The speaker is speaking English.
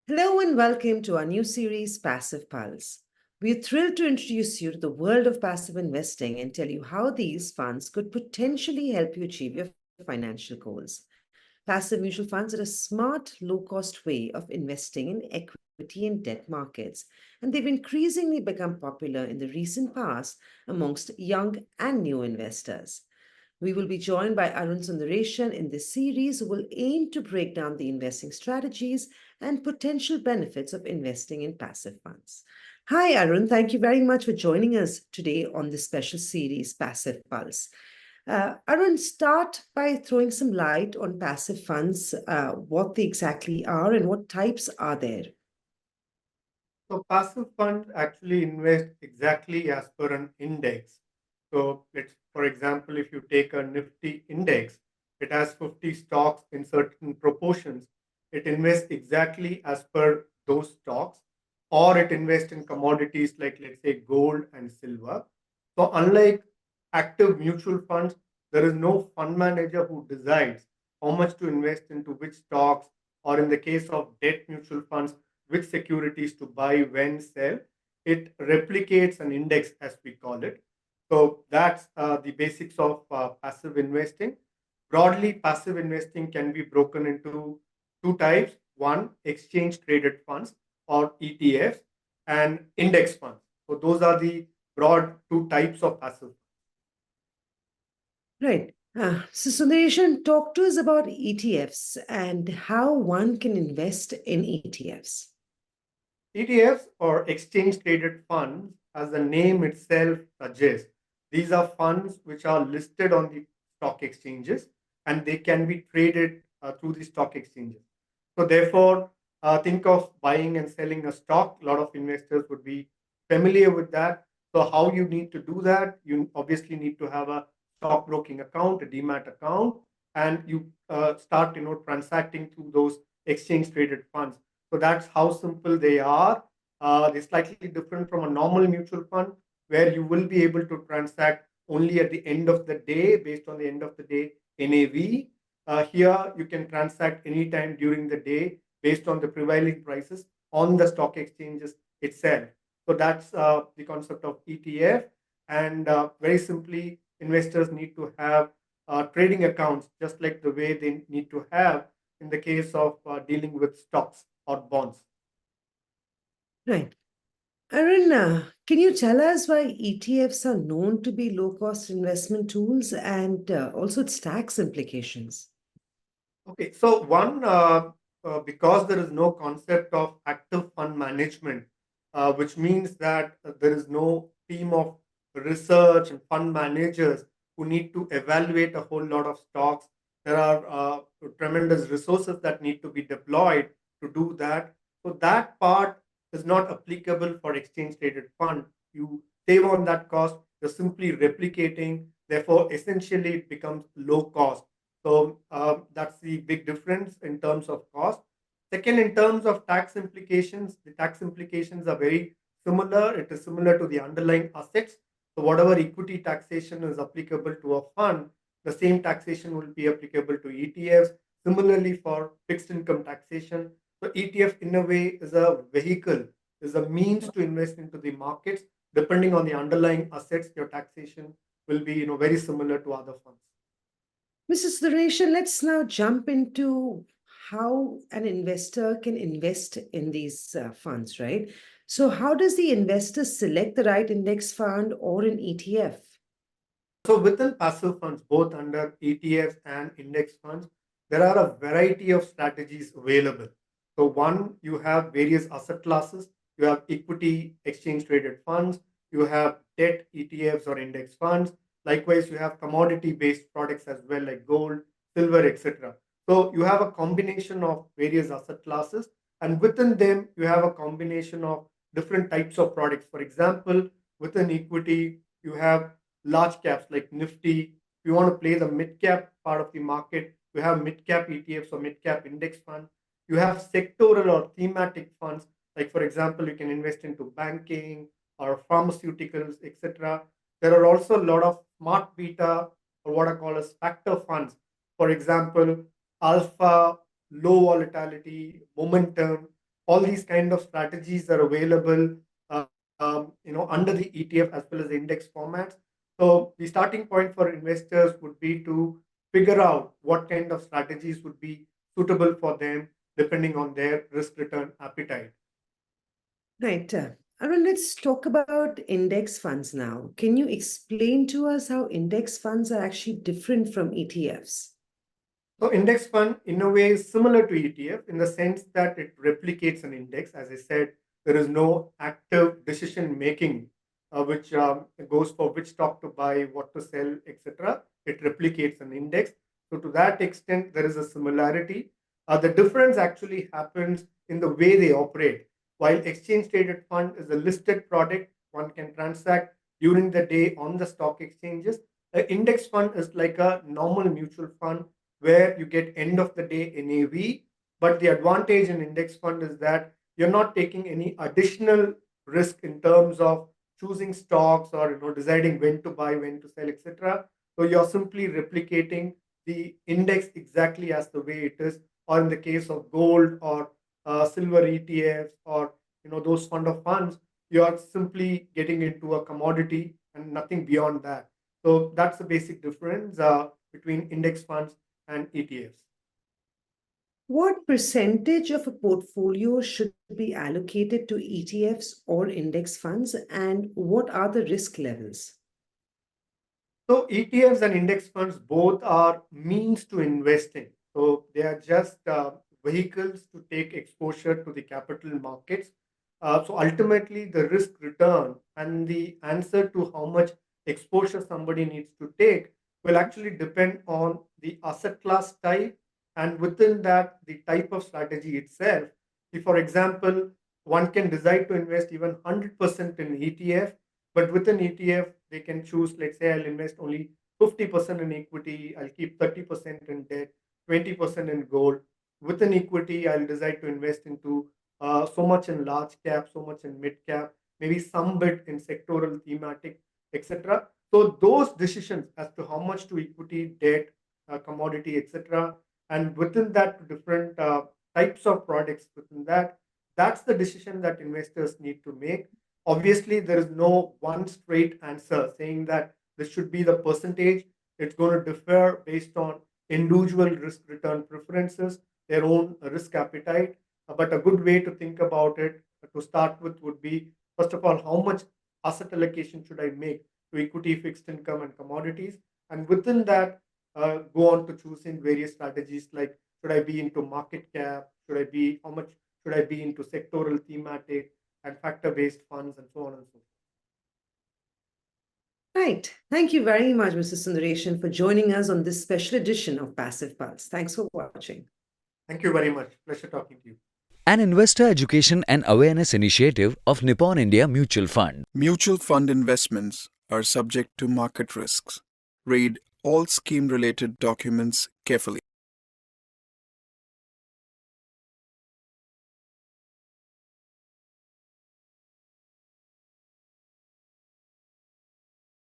Hello and welcome to our new series, Passive Pulse. We're thrilled to introduce you to the world of passive investing and tell you how these funds could potentially help you achieve your financial goals. Passive mutual funds are a smart, low cost way of investing in equity and debt markets, and they've increasingly become popular in the recent past amongst young and new investors. We will be joined by Arun Sundaresan in this series, who will aim to break down the investing strategies and potential benefits of investing in passive funds. Hi, Arun. Thank you very much for joining us today on this special series, Passive Pulse. Arun, start by throwing some light on passive funds, what they exactly are and what types are there. So passive funds actually invest exactly as per an index. So let's, for example, if you take a Nifty index, it has 50 stocks in certain proportions. It invests exactly as per those stocks, or it invests in commodities like, let's say, gold and silver. So unlike active mutual funds, there is no fund manager who decides how much to invest into which stocks, or in the case of debt mutual funds, which securities to buy, when, sell. It replicates an index, as we call it. So that's the basics of passive investing. Broadly, passive investing can be broken into two types: one, exchange traded funds or ETFs, and index funds. So those are the broad two types of passive. Right. So, Sundaresan, talk to us about ETFs and how one can invest in ETFs. ETFs or exchange traded funds, as the name itself suggests, these are funds which are listed on the stock exchanges and they can be traded through the stock exchanges. So, therefore, think of buying and selling a stock. A lot of investors would be familiar with that. So, how you need to do that? You obviously need to have a stockbroking account, a demat account, and you start, transacting through those exchange traded funds. So that's how simple they are. They're slightly different from a normal mutual fund where you will be able to transact only at the end of the day based on the end of the day NAV. Here you can transact anytime during the day based on the prevailing prices on the stock exchanges itself. So that's the concept of ETF. And very simply, investors need to have trading accounts just like the way they need to have in the case of dealing with stocks or bonds. Right. Arun, can you tell us why ETFs are known to be low cost investment tools and also its tax implications? Okay, so one, because there is no concept of active fund management, which means that there is no team of research and fund managers who need to evaluate a whole lot of stocks. There are tremendous resources that need to be deployed to do that. So that part is not applicable for exchange traded fund. You save on that cost. You're simply replicating. Therefore, essentially, it becomes low cost. So that's the big difference in terms of cost. Second, in terms of tax implications, the tax implications are very similar. It is similar to the underlying assets. So whatever equity taxation is applicable to a fund, the same taxation will be applicable to ETFs. Similarly, for fixed income taxation, so ETF in a way is a vehicle, is a means to invest into the markets. Depending on the underlying assets, your taxation will be very similar to other funds. Mrs. Suresh, let's now jump into how an investor can invest in these funds, right? So, how does the investor select the right index fund or an ETF? So within passive funds, both under ETFs and index funds, there are a variety of strategies available. So one, you have various asset classes. You have equity exchange traded funds. You have debt ETFs or index funds. Likewise, you have commodity based products as well, like gold, silver, etc. So you have a combination of various asset classes, and within them, you have a combination of different types of products. For example, within equity, you have large caps like Nifty. If you want to play the mid cap part of the market, you have mid cap ETFs or mid cap index fund. You have sectoral or thematic funds, like for example, you can invest into banking or pharmaceuticals, etc. There are also a lot of smart beta or what I call as factor funds. For example, alpha, low volatility, momentum. All these kind of strategies are available, under the ETF as well as the index formats. So the starting point for investors would be to figure out what kind of strategies would be suitable for them depending on their risk return appetite. Right. Arun, let's talk about index funds now. Can you explain to us how index funds are actually different from ETFs? So index fund in a way is similar to ETF in the sense that it replicates an index. As I said, there is no active decision making, which goes for which stock to buy, what to sell, etc. It replicates an index. So to that extent, there is a similarity. The difference actually happens in the way they operate. While exchange traded fund is a listed product, one can transact during the day on the stock exchanges. An index fund is like a normal mutual fund where you get end of the day NAV. But the advantage in index fund is that you're not taking any additional risk in terms of choosing stocks or deciding when to buy, when to sell, etc. So you're simply replicating the index exactly as the way it is, or in the case of gold or silver ETFs or those fund of funds, you are simply getting into a commodity and nothing beyond that. So that's the basic difference between index funds and ETFs. What percentage of a portfolio should be allocated to ETFs or index funds, and what are the risk levels? So ETFs and index funds both are means to investing. So they are just vehicles to take exposure to the capital markets. So ultimately, the risk return and the answer to how much exposure somebody needs to take will actually depend on the asset class type, and within that, the type of strategy itself. If, for example, one can decide to invest even 100% in ETF, but within ETF, they can choose, let's say, I'll invest only 50% in equity, I'll keep 30% in debt, 20% in gold. Within equity, I'll decide to invest into so much in large cap, so much in mid cap, maybe some bit in sectoral, thematic, etc. So those decisions as to how much to equity, debt, commodity, etc., and within that, different types of products within that, that's the decision that investors need to make. Obviously, there is no one straight answer saying that this should be the percentage. It's going to differ based on individual risk return preferences, their own risk appetite. But a good way to think about it to start with would be, first of all, how much asset allocation should I make to equity, fixed income, and commodities? And within that, go on to choosing various strategies like, should I be into market cap? How much should I be into sectoral, thematic, and factor-based funds, and so on and so forth. Right. Thank you very much, Mr. Sundaresan, for joining us on this special edition of Passive Pulse. Thanks for watching. Thank you very much. Pleasure talking to you. An investor education and awareness initiative of Nippon India Mutual Fund. Mutual fund investments are subject to market risks. Read all scheme-related documents carefully.